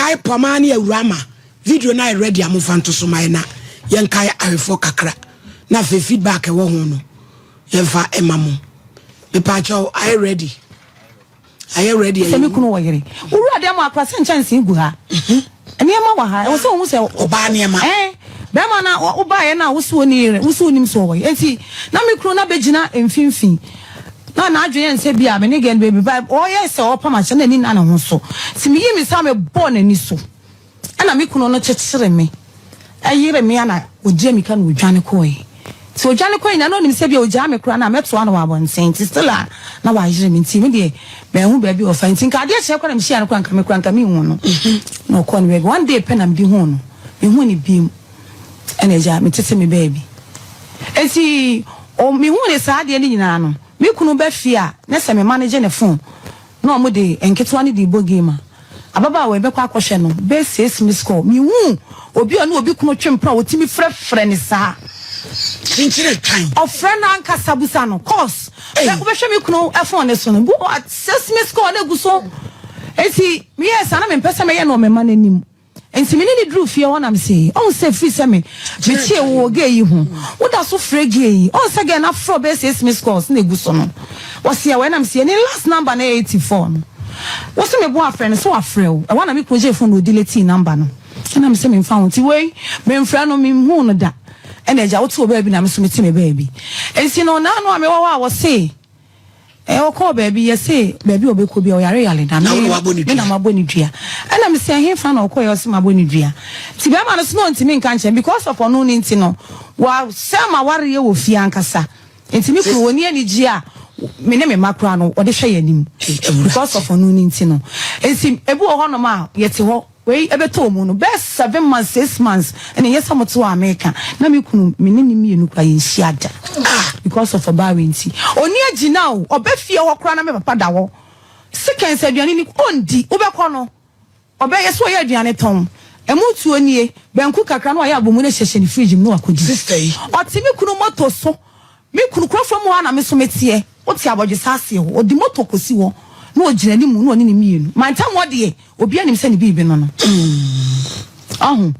kai pomani awurama video na ready amofanto so mai na yen kai awefo kakra na fe feedback e wo ho no yen fa emamo me pa cho I ready semi kunu wo yere uru ade ma akra se chance gu ha ene ma wa ha e wo se wo se oba ne ma be ma na oba ye na wo so nim so wo enti na me kunu na begina emfimfin na adwen nse bia me ne gen baby ba o ye se o pama che na ni na ho so si me yi me sa me born ani so ana me kunu no chekere me ayire me ana oje mi ka no dwane koyi so dwane koyi na no nim se bia oja me kura na meto ana wa bon senti still na wa ayire me nti me de me hu baby o fa nti ka de che kwara me hia no kwanka me kwanka me hu no no ko no baby one day pen am bi hu no me hu ni bi ene ja me tete me baby enti o me hu ne sa de ni nyina no me kunu ba fia na se me manage ne phone na o mo de enketwa ne de bogema ababa we be kwa akohwe no be 6 miss call me hu obi onu obi kunu twempra otimi frefre ne sa chinchire time of friend anka sabusa no course be ko be hwe me kunu phone ne so no bu 6 miss call na guso enti me yes ana me pese me ye no me mananim enti me ni drew fie wona me say on say free say me tie wo ge yi hu wo da so frege yi on say ge na fro be 6 miss calls na guso no was here when am say ni last number na 84 no what's me boy friend so afrel I want to me project phone no delete number no and I'm say me found ti wey me friend no me hu no da and eja wo to baby na me so me ti me baby and see no na no me wa was say o call baby you say baby obeko bi o yare yale na me na maboni dua and I'm say he fan o call you say maboni dua ti be ma no so no ntimi nka nche because of ono ni nti no wa say ma ware ye wo fie ankasa ntimi kru woni ani gi a me ne me makra no o de hwe yanim because of onu ninti no enti ebu ho no ma yete ho we ebeto mu no best 7 months 6 months and yes am to America na me kunu me ne ni mienu kwa yinsi ada because of abawenti oni agina o obefie ho kra na me papa da wo seconds aduane ni ondi obekọ no obe yeso ye aduane ton emutu onie benku kakra no ya abomu ne hyehye ni fridge mu no akogi sister yi otimi kunu moto so me kunu kra from ho na me so metie oti abodwe sase ho odi moto kosi wo no ogina ni mu no oni ni mienu man tam wo de obi anim se ni bibi no no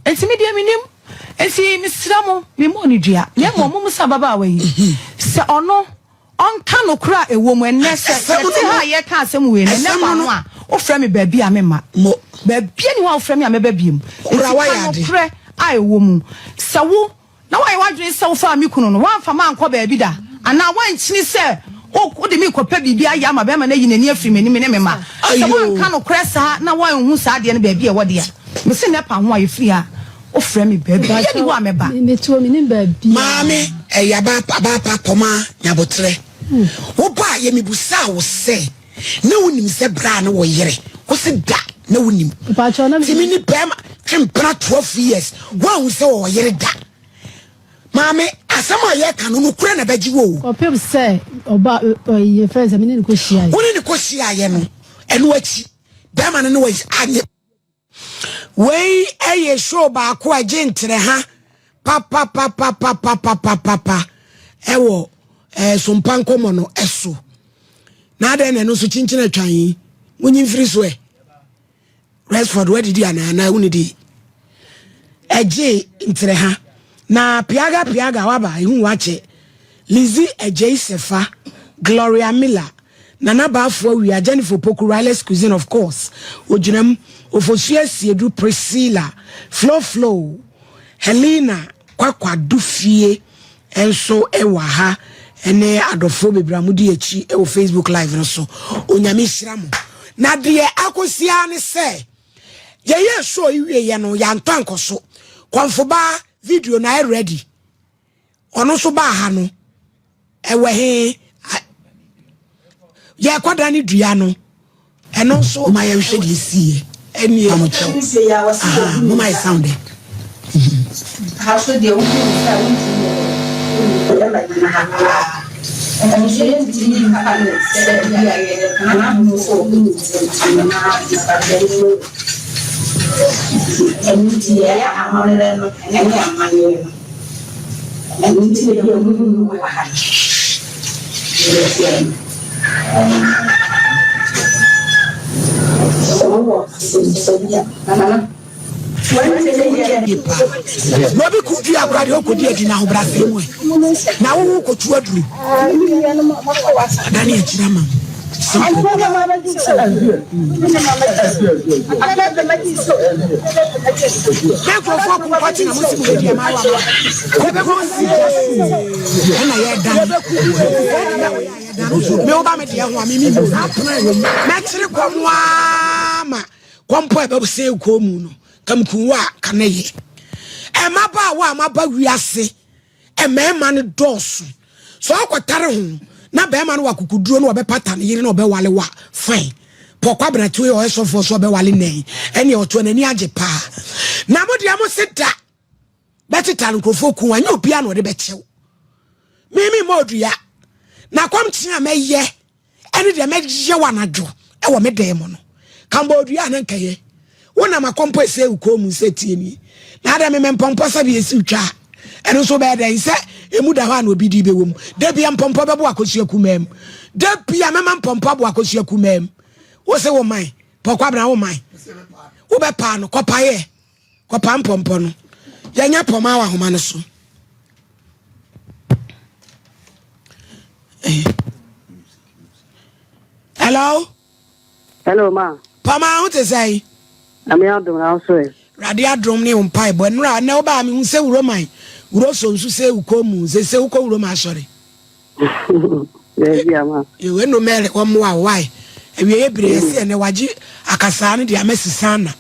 enti me de minim enti misramo me mo ni dua ye mo mo sa baba wa yi se ono onka no kra ewo mu enne se ti ha ye ka asem we ne ma no a o fra me baabi a me ma mo baabi ni wa o fra me a me baabi mu kra wa ya de kra a ewo mu se wo na wa ye wadwen se wo fa me kunu no wa fa ma anko baabi da ana wa nchini se o de mi kopa bibia ya ma be ma na yinani afiri mani me ne me ma se wo ka no kresa na wa hu sa de ne baabi e wode ya me se ne pa ho aye firi a o frɛ me baabi ya ni wa me ba me to me ne baabi maame ya ba pa poma nyabotre wo ba ye me busa wo se na wonim se bra na wo yere wo se da na wonim pa cho na me ni pema twempra 12 years wa hu se wo yere da maame asama ye ka no kura na baji wo o pem se oba ye friends me ne ko hia woni ne ko hia ye no eno achi be ma ne wo anye wei eye show ba ko agentre ha pa ewo Sompa Nkomo no eso na de ne no so chinchina twan wonyi free so e Resford where did you na woni di eje ntre ha na piaga waba ihu wache Lizzie Eje Sefa Gloria Miller Nana Bafo we are Jennifer Poku Riley's cuisine of course Ojinem Ofosia Siedu Priscilla Flo Helena Kwakwa Dufie enso ewa ha ene adofo bebramudi echi e Facebook live no so onyame hyiramo na de akosia ne se ye show iwie ye no ya ntankoso kwamfo ba video na ready ono so ba ha no ewe he ye kwada ne dua no eno so ma ye hwe de sie eni e mo my sound how should they Oh, Sabia. Nobody could do a radio could get in our brass. Now who could you do? Danny Chinaman. Kamkuwa kaneye emaba wa maba wiase emema ne dosu so akwatare ho na be ma no wakukuduro no obepata ne yire no obewale wa fine pokwa bratu yo esofo so obewale nei ene oto anani age pa na mo dia mo sita betita nkofo ku anya obi an ode bechew mimi modua na kwamtia meye ene de meje wanajo e wo medem no kambodua na nkaye wona makompo ese ukomu seti ni na ada me mpompo sabi esi utwa eno so be den se emu da ho an obi di be wom da bia mpompo be bo akosua kumam da bia mema mpompo bo akosua kumam wo se wo man pokwa bra wo man wo be pa no kopa ye kopa mpompo no yanya poma wa homa no so hello ma pama what is say ami adom na so e radia drum ne umpai bo nra na oba mi hu se wuro man wuro so nsu se ukomu se uko wuro ma sori yeah ma we no mere wo mo why ewie ebre se ne waji akasa ne dia mesisana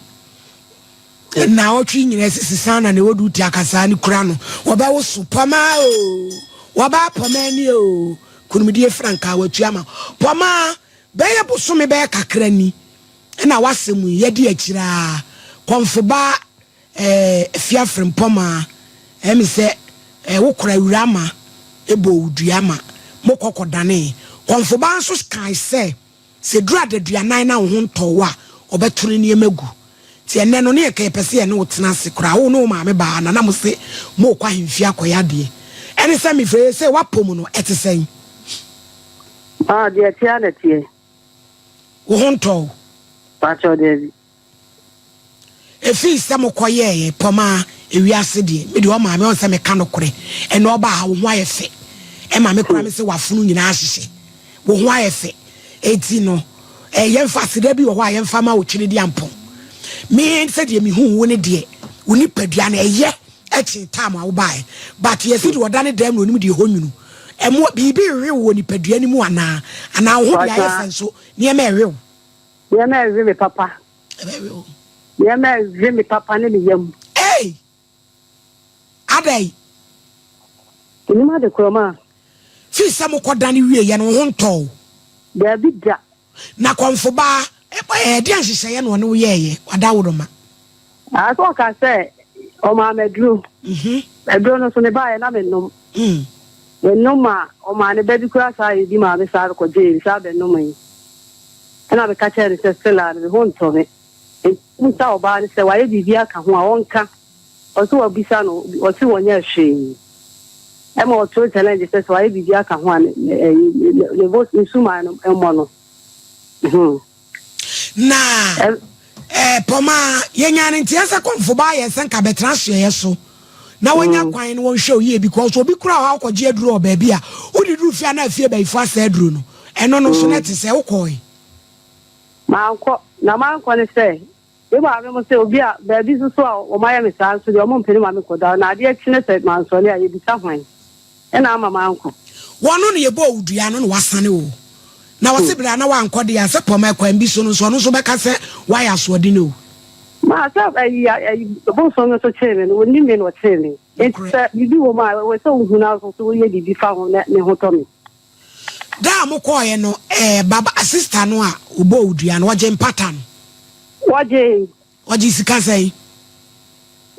na otwi nyina sisana ne wodu ti akasa ne kura no wo ba wo su pama o wo ba pama ni o kunumidie franka watu ama pama be ye busumi be kakra ni na wasemu yedi akira konfoba fiafrem poma emi se wokora urama ebo uduama mokokodane konfoba nso sky se dura de duanan na ho ntowa obeturu ne yemagu ti enne no ne ke pese ye ne wotena se kora wo no ma me ba na mo se mo kwa himfi akoya de ene se mi fere se wapom no etesen de tia na tie wo ho ntow pacho de efi se mo koye poma ewiase de me de o ma me on se me ka no kore ene oba ha wo ho ayefe e ma me kora me se wafunu nyina ahihye wo ho ayefe eti no yemfa sida bi wo ho ayemfa ma wo twene di ampon me se de me hu wo ne de woni padua na eye echi time a wo bai but yesi de odane dem no nim de ho nwunu emo bibi rewe wo ni padua ni mu ana wo ho bia yefa nso ne me rewe ye me rewe papa ye me rewe papa ne me yam adai ni ma de kroma fi se mo kodane wie ye no ho nto da bidda na konfoba de anhihye ye no ne wo yeye wadawodoma so ka se o ma medru edru no so ne ba ye na me nom no ma o ma ne bebi kura sa yi di ma be sa ko je sa be no mai ana be ka chere se stela ne ho nto me nta o ba ne se wa ye bibia ka ho a wonka o so obisa no o si wonya hwe e mo to challenge se wa ye bibia ka ho a le vote insuma no e mo no na poma yenya ne ntiasa konfo ba ye senka betrashe ye so na wonya kwan no won hwe oye because obi kura ha akwaje aduru oba bia odi duru fia na afie ba ifu asa aduru no eno no so net se wokoi manko na manko ne se e ba me mo se obi a ba bi so o ma ya me sa so de o mo mpeni ma me koda na ade akine se man so le a ye bi sa hwan e na ama manko wono ne ye bo odua no wasane o na wasibira na wankɔ de ase poma kwan bi so no so no so beka se waya so de no ma sa ayi bo so no so chere no ni me no chere it's bibi wo ma we so hu na so ye bibi fa ho ne ho to me da mo ko ye no baba sister no a obo odua no waje pattern waje sika sai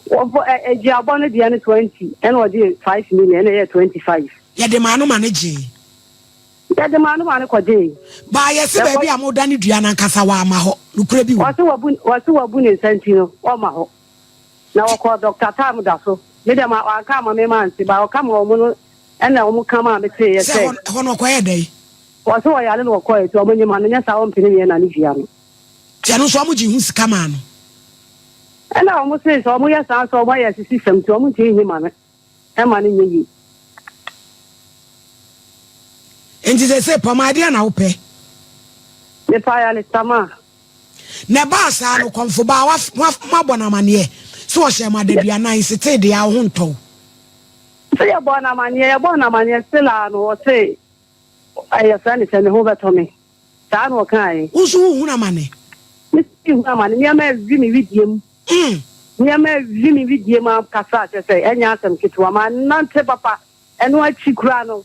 wo eji abo no dia ne 20 and waje 5 million and 25 ye de ma no manage ya de manu manu kwaje ba ye se ba bi amoda ne dua na nkasa wa ama ho nukure bi wase wabu ne sentino o ma ho na wako Dr. Tam da so me de ma aka ma me man ti ba o kama o mu no ena o mu kama me te ye se ho no kwaye dai wase wo yale no kwaye to o munyi ma no nya sa o mpini ye na ni via no Tiano so amuji hu sika ma no. And I almost say so yes answer why as system to amuji him man. E ma ne nyi. Enti say pomade na wo pe. Ne pa ya le tama. Na ba sa no konfo ba wa mabona mane so wo hye ma da duanan sete de a ho nto. Say ya bona mane still no say I friend say me ho beto me. Sa no kan. Usu hu na mane. Me hu na mane me ma vi me vidiem. Me ma vi me vidiem am kasa say enya asem kitwa ma nante papa eno achi kura no.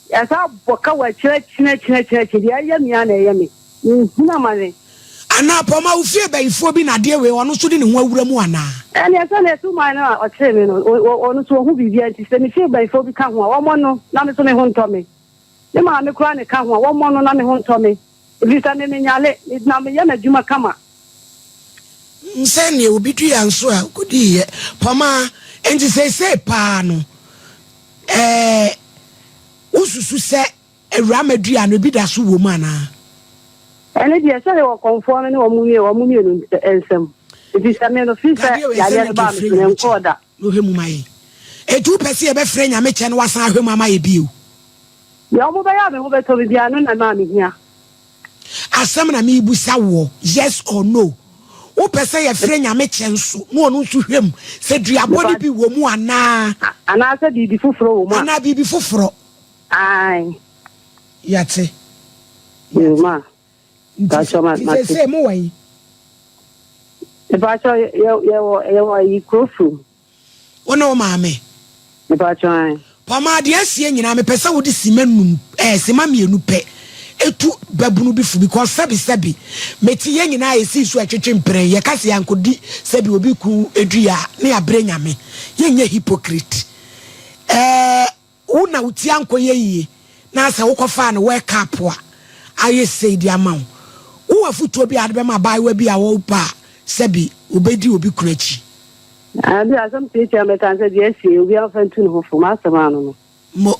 Esa boka wa chire dia ya mi ana ya mi. Hu na mane. Ana poma wo fie bayifo bi na de we ono so de ne ho awura mu ana. And yes, I two mine o chere me no onu so hu bibia nti se me fie bayifo bi ka ho a wo mo no na me so me ho nto me. Ne ma me kura ne ka ho a wo mo no na me ho nto me. Bisa me nyale na me ya na djuma kama. Nse ne obi du ya nso a kodi ye. Poma enti say pa no. Ususu se ewura madua no bi da so wo mu ana. Ene dia se le wo conform ne wo mu no ensem. Bisa me no fisa ya le ba me ne nkoda. No hemu mai. Etu pese e be frɛ nya me kye no wasan ahwemu ama ye bio. Ya mo ba ya me ho be to bia no na ma me hia. Asem na me busa wo yes or no. Wo pese ye frɛ nya me kye nso no onu nso hwem se duabodi bi wo mu ana. Ana se bibi foforo wo mu. Ana bibi foforo. Ai. Yate. Ma. Gacho ma. Say mo wai. E ba cho ye krofu. Ono maame. E ba cho ai. Pama de asie nyina me pese wo de simanum sima mienu pe. Etu babunu bi fu because sabi meti ye nyina esi so atwetwe mpren ye kase yankodi sabi obi ku edua na ya bre nyame ye nya hypocrite una uti anko ye yi na asa wo kofa na wake up a aye sei di amount wo afuto bi ade be ma bai wa bi a wo pa sabi obedi obi kurachi abi asam teacher me kan say dey see obi afantu no fo ma asama no mo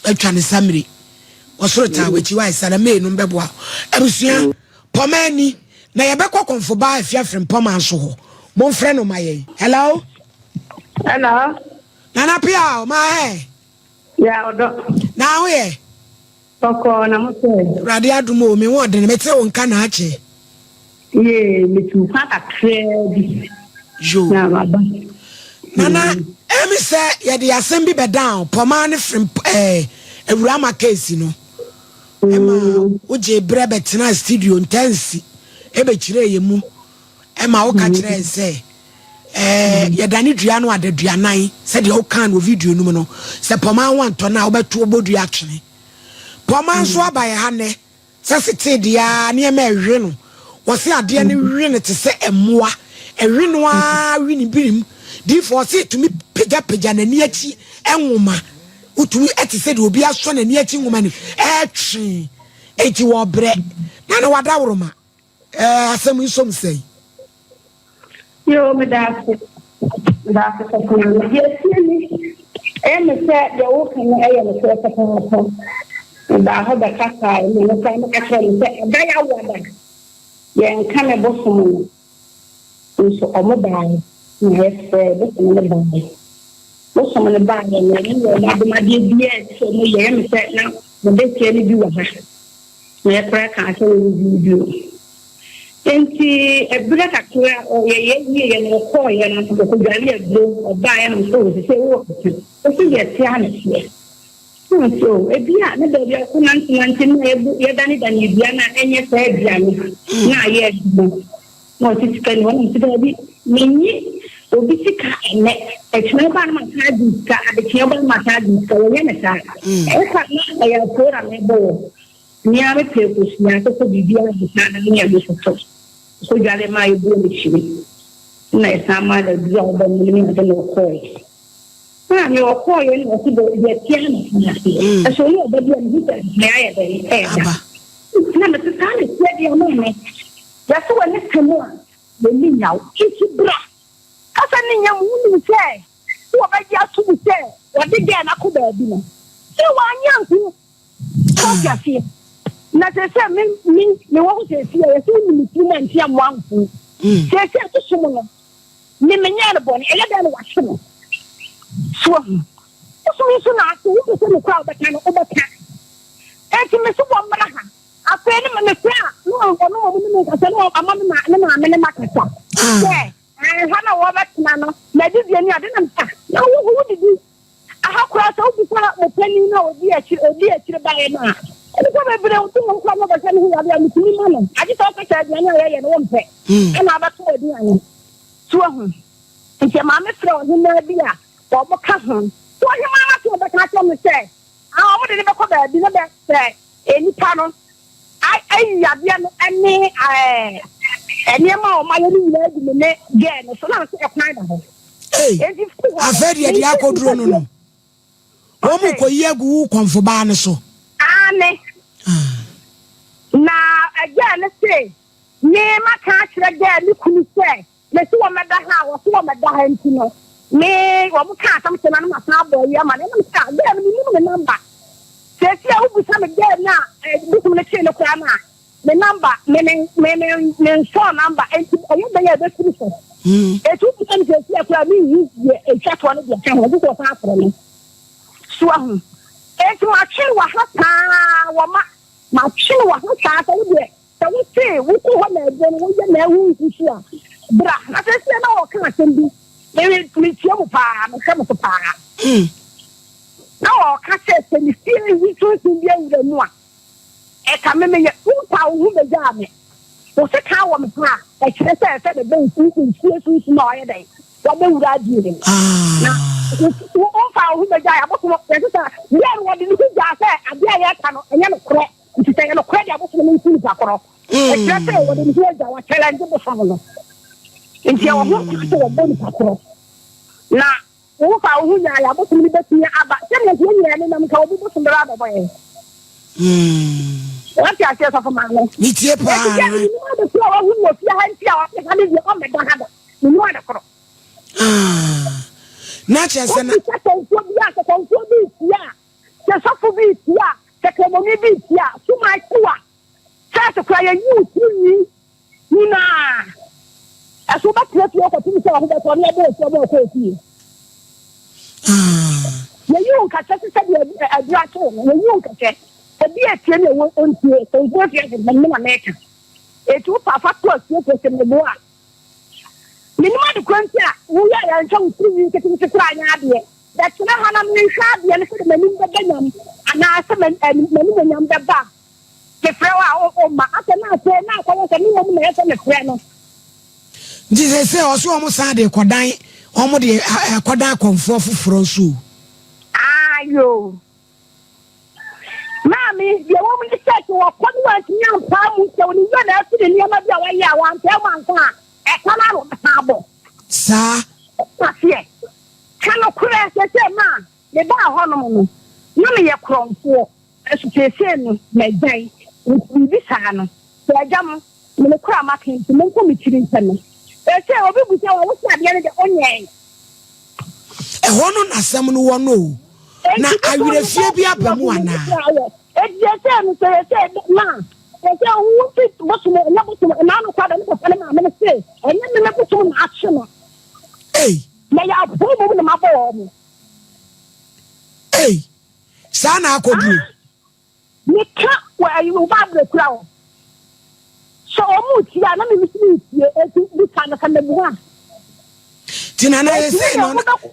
atwa ne samri osorota wechi wa isara me no mbebo abusua pomani na ye bekọ konfo ba afia frem poma nso ho mo frɛ no maye hello nana pia o ma he ya odo na ho ye toko na mo se radio adumo me wo de me te o nka na ache ye me tu fa ka kredi jo na baba nana emi se ye de asem bi be down poma ne frem ewurama case no ema oje brebe tena studio intensi ebe kire ye mu ema wo ka kire se ye dani dua no adaduanan se de wo kan no video no no se poma wanto na wo beto obodu atwene poma nso abaye ha ne se sete dia ne ema ehwe no wo se ade ne hwe ne te se emoa ehwe no a hwe ne birim di for se to me peja na ni achi enwoma utumi eti se de obi aso na ni achi nwoma ni etwe eti wo bre na wada woroma asem nsom sei yo me da ko ko yes ni me se de wo kan e me se ko da ho da ka ka ni no ka me ka se da ya wada ye kan me bo so so omo ba ni yes bo so me ba mo so me ba ni ni na de ma de bia so mo ye me se na mo de tie ni bi wa ha me pra ka se ni video enti ebura kakura ye no ko ye na ko gari agbo oba ya no so se wo so ye ti ana tie so ebia na de ya ku nanti na ye dani bia na enye se bia ni na ye agbo no ti ka ni won ti da bi minyi obi sika ene etme ba na ta di ka ade ke ba ma ta di ka ye na sa e ka na ya fora me bo ni ame pe ko sia to bibia di sa na ni ya so so jale mai bo ni chiri na sama da dia ba ni ni da no ko na ni o ko ye ni o ti do ye ti ana na so yo ba dia ni ta na ya da da na me ta ni ti dia mo me ya so wa ni kemo le ni nyao ti bra asa ni nyam wu ni se wo ba ya tu se wo de dia na ko ba bi no se wa nyanku ko ya fi na se me wo se se e se ni ti na ntia mo anfu se to so no me nya no boni ele da no wa hwe no so na so wo se no kwa ba kan o ba ka e ti me so bo mra ha ape ni me kwa no me ka se no ama me ma ka sa ha na wo ba tna no na di bi ni ade na mpa na wo didi aha kwa so bi kwa mo pani na odi a chire ba e na ko be bre utu mo kwa mo ba se ni ya bi amutini ma no aji to ka cha dia na ye no wo mpe na ba to odi an so hu nke ma me fre o ni na bi a wo mo ka hu to he ma na to ba ka to me se mo de be ko ba bi na be se eni pa no ai ya bia no eni ma o ma ye ni na di me ne ge no so na se e kwan da ho afedi e di akoduro no wo mu ko yegu konfo ba ne so ane na again say me ma ka kire ge ni kunu se me so wo meda ha wo so wo meda ha ntino me wo mu ka sam se na ma sa bo ya ma ne ma ka ge ni me number se se u bu sa me ge na bu ku ne che ne kwa ma me number me phone number enti oyo be ya be kunu so etu bu sa ne se kwa mi yi e chat one de ka ho bu ko fa afro ni so ahu enti ma chi wa ha ta wo ma chi wa ha ta ta wo de ta wo se wo ko ho na de wo ye na hu nsu a bra na se se na wo ka sembi me tie mo pa me ka mo pa na wo ka se ni fi ni so sembi awura mu a e ka me ye wo pa wo be ja me wo se ka wo me pa e kire se de be nsu na o ye dai wo be wura di ni na wo fa wo be ja ya bo ko se se ye wo de ni ja se ade ya ka no enye no kro nti se no kro dia bo so ni nsu ja kro e kire se wo de ni ja wa challenge bo so no nti wo ho se wo bo ni kro na wo fa wo nya ya bo so ni be tia aba se me ye nya ni na me ka wo bo so ndra ba ye what you say so for man ni tie pa ni mo de so wo mo fia ha ntia wa se ka ni o me da ha da ni mo da kro na chese na minimum the quantity, we are young to getting to cry idea. That's not how I'm sure the other men in the Benham and I summon and many of the back. The flower or my after now, I was a new woman as a friend. Jesus say also almost had a quadai, almost a quadai comfort for so. Ah, yo. Mammy, the woman said to a quite young palm, so you don't have to the name of your way. I want to tell one time. Sa Pasie Kano kura se ma le ba ho no no no me ye kronfo asupese no me dan bi sa no se agam me kura ma kan me nko me tiri nsem e se obi bu se wo se ade ne de onye e ho no nasem no wo no na awire fie bi abamu ana e je se no se ma ese who fit what to na go to na no kwada no ko na me say enye me me ko na action no na ya bo na ma bo mo sa na akodu ni ka wa you ba bre kura o so o mu ti na me mi ti e ti bi ka na kan bu ha tina na ese no na ko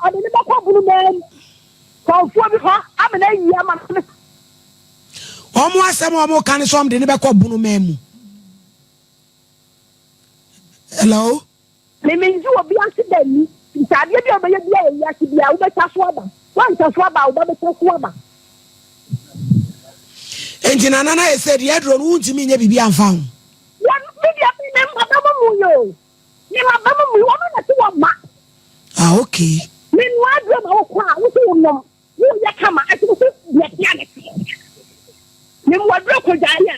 ade ni ba ko bu no ko fu bi ha amena yi ama omo asem omo kan so de ne be ko bunu memu hello me menju obi accident ni nsade bi obe ye bia ye accident u be taso aba wan taso aba u be taso aba enjina nana e said ye dro no untimi nya bibi amfa ho ya bibi abi me mbaba mu yo ni mbaba mu wo na ti wo ma okay me no adro ma wo kwa wo so no wo ya kama ati wo ye bia ne ni mo adro ko jaya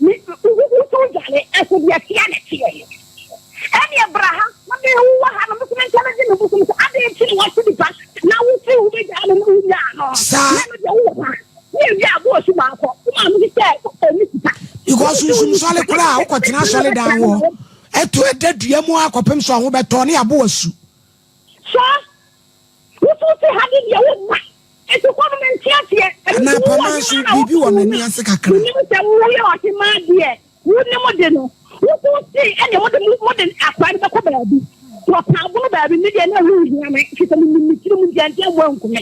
ni wo so jale ati bia tia ne tie ani abraham na me wo ha na mo so mentana de no so ade ti wo so di pa na wo fi wo be jale no nya no sa ni ya bo so ma ko ma mo di se sunsun sɔle kura a wokɔtena sɔle dan wɔ ɛto ɛda dua mu akɔpem so a ho bɛtɔ ne abo asu wotu ha de deɛ woma ɛti kɔno me nteateɛ na pama so biribi wɔ n'ani ase kakra wonim sɛ woyɛ ɔtema deɛ wonim de no wotu se ɛne mode akwa no bɛkɔ baabi wɔpaabono baabi ne deɛ na wohia me fita memekiri mu deɛ mo ankume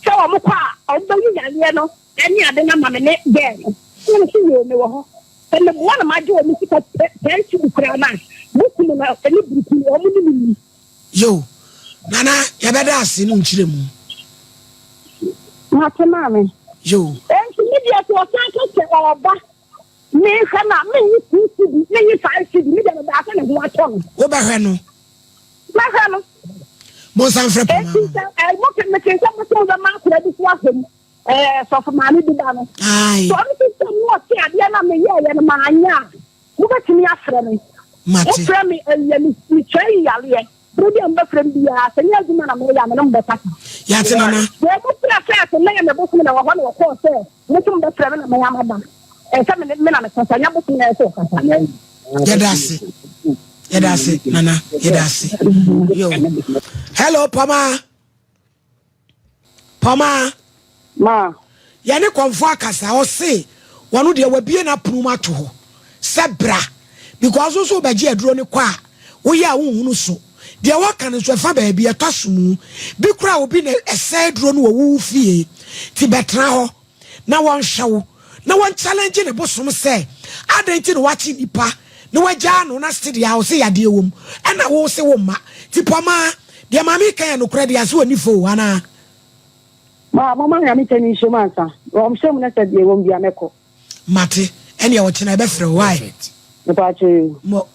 sɛ wɔ mo kɔ a ɔmbɛyi yareɛ no ɛne ade no ma me ne bɛɛ no wone so yɛ me wɔ hɔ sɛ meboa na magye wɔ me sika pɛnti bukura no a bokum no ɛne buruku ɔmo ne menni yo nana yɛbɛda ase no nkyerɛ mu mate maame yo ɛnti ne deɛ sɛ ɔsan ka sɛ ɔba mehwɛ no a menyi 2 cedi menyi 5 cedi ne deɛ mebaasa ne ho atɔ no wobɛhwɛ no mɛhwɛ no monsan frɛ pama ɛnti sɛ meke sɛ mosom bɛma akora bi so asɛm sɔfo maame bi da no ai sɛ ɔno sɛ mu ɔte adeɛ no a meyɛɛyɛ no maanyɛ a wobɛtumi afrɛ me mate wofrɛ me ɛyɛ metwa yi yareɛ Brody and Buffram be a senior woman and Mayan Better. Yatanana. They put a fair to lay in the bookman or one or four, sir. Listen, the friend of my madam. And 7 minutes, I am booking a so. Yedasi, Nana, Yedasi. Yo. Hello, Pama. Pama. Ma. Yani konfwa kasa, o se, wanu de wabie na pruma to ho. Sebra. Because also beji adro ne kwa. Oya unhunu so. Dia waka no so fa ba bia twasomu bi kura obi na ese duro no wo fie ti betra ho na won hyew na won challenge ne bosom se adanti no wachi nipa na wagya no na stedia wo se yade wom na wo se wo ma ti poma dia mami kan no kura dia so oni fo ana mama ya mi tani so mansa o msem na se dia wom bia meko mate ene wo chena be frɛ why me pa che mo